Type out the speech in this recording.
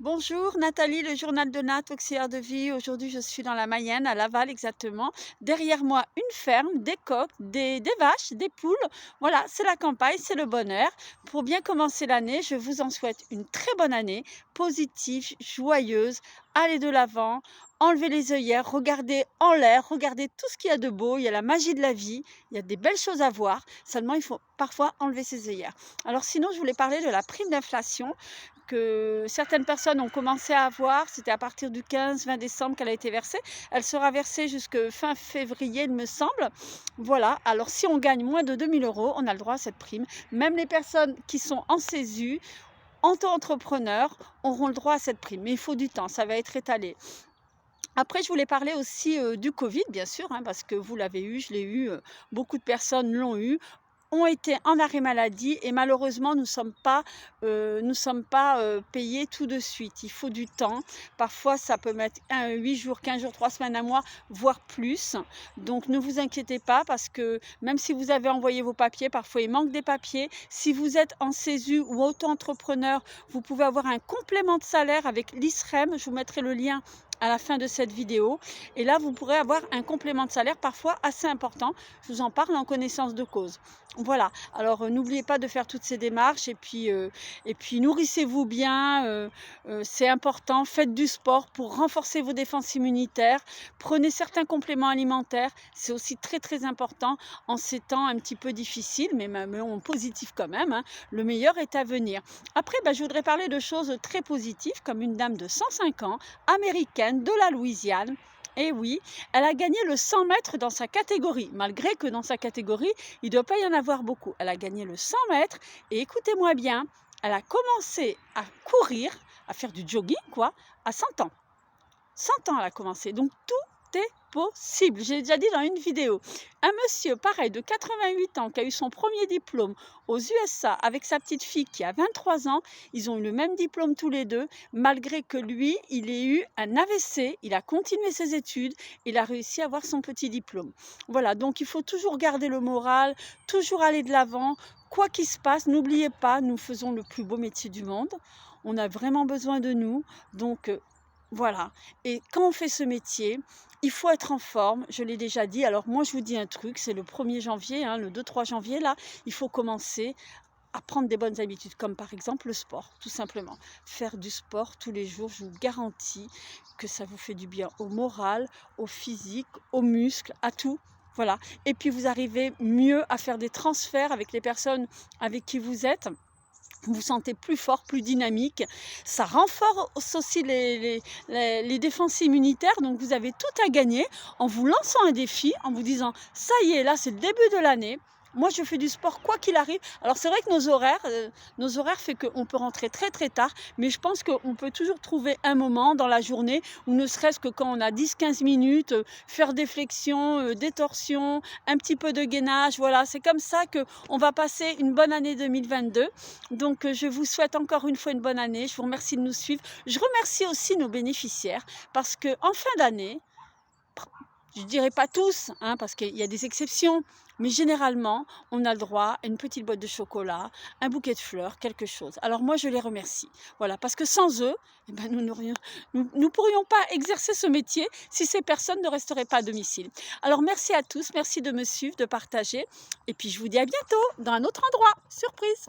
Bonjour Nathalie, le journal de Nat, auxiliaire de vie. Aujourd'hui, je suis dans la Mayenne, à Laval exactement. Derrière moi, une ferme, des coqs, des vaches, des poules. Voilà, c'est la campagne, c'est le bonheur. Pour bien commencer l'année, je vous en souhaite une très bonne année, positive, joyeuse. Allez de l'avant, enlevez les œillères, regardez en l'air, regardez tout ce qu'il y a de beau. Il y a la magie de la vie, il y a des belles choses à voir. Seulement, il faut parfois enlever ses œillères. Alors sinon, je voulais parler de la prime d'inflation que certaines personnes ont commencé à avoir. C'était à partir du 15-20 décembre qu'elle a été versée. Elle sera versée jusqu'à fin février, il me semble. Voilà, alors si on gagne moins de 2 000 €, on a le droit à cette prime. Même les personnes qui sont en CESU, auto-entrepreneurs, auront le droit à cette prime. Mais il faut du temps, ça va être étalé. Après, je voulais parler aussi du Covid, bien sûr, hein, parce que vous l'avez eu, je l'ai eu, beaucoup de personnes l'ont eu, ont été en arrêt maladie et malheureusement, nous sommes pas payés tout de suite. Il faut du temps. Parfois, ça peut mettre 8 jours, 15 jours, 3 semaines, un mois, voire plus. Donc, ne vous inquiétez pas parce que même si vous avez envoyé vos papiers, parfois il manque des papiers. Si vous êtes en CESU ou auto-entrepreneur, vous pouvez avoir un complément de salaire avec l'ISREM. Je vous mettrai le lien à la fin de cette vidéo. Et là, vous pourrez avoir un complément de salaire parfois assez important. Je vous en parle en connaissance de cause. Voilà, alors n'oubliez pas de faire toutes ces démarches et puis nourrissez-vous bien, c'est important. Faites du sport pour renforcer vos défenses immunitaires. Prenez certains compléments alimentaires, c'est aussi très, très important en ces temps un petit peu difficiles, mais en positif quand même, hein. Le meilleur est à venir. Après, je voudrais parler de choses très positives, comme une dame de 105 ans, américaine, de la Louisiane. Et oui, elle a gagné le 100 mètres dans sa catégorie, malgré que dans sa catégorie, il ne doit pas y en avoir beaucoup. Elle a gagné le 100 mètres et écoutez-moi bien, elle a commencé à courir, à faire du jogging, quoi, à 100 ans. 100 ans, elle a commencé. Donc, tout est possible. J'ai déjà dit dans une vidéo. Un monsieur, pareil, de 88 ans, qui a eu son premier diplôme aux USA avec sa petite fille qui a 23 ans, ils ont eu le même diplôme tous les deux, malgré que lui, il ait eu un AVC, il a continué ses études, il a réussi à avoir son petit diplôme. Voilà, donc il faut toujours garder le moral, toujours aller de l'avant. Quoi qu'il se passe, n'oubliez pas, nous faisons le plus beau métier du monde. On a vraiment besoin de nous. Donc, voilà. Et quand on fait ce métier, il faut être en forme, je l'ai déjà dit. Alors moi, je vous dis un truc, c'est le 1er janvier, hein, le 2-3 janvier, là, il faut commencer à prendre des bonnes habitudes, comme par exemple le sport, tout simplement. Faire du sport tous les jours, je vous garantis que ça vous fait du bien au moral, au physique, aux muscles, à tout. Voilà. Et puis vous arrivez mieux à faire des transferts avec les personnes avec qui vous êtes. Vous vous sentez plus fort, plus dynamique. Ça renforce aussi les défenses immunitaires. Donc, vous avez tout à gagner en vous lançant un défi, en vous disant, ça y est, là, c'est le début de l'année. Moi, je fais du sport quoi qu'il arrive. Alors, c'est vrai que nos horaires fait qu'on peut rentrer très, très tard. Mais je pense qu'on peut toujours trouver un moment dans la journée où ne serait-ce que quand on a 10-15 minutes, faire des flexions, des torsions, un petit peu de gainage. Voilà, c'est comme ça qu'on va passer une bonne année 2022. Donc, je vous souhaite encore une fois une bonne année. Je vous remercie de nous suivre. Je remercie aussi nos bénéficiaires parce qu'en fin d'année, je ne dirais pas tous, hein, parce qu'il y a des exceptions, mais généralement, on a le droit à une petite boîte de chocolat, un bouquet de fleurs, quelque chose. Alors moi, je les remercie. Voilà, parce que sans eux, nous pourrions pas exercer ce métier si ces personnes ne resteraient pas à domicile. Alors merci à tous, merci de me suivre, de partager, et puis je vous dis à bientôt dans un autre endroit. Surprise!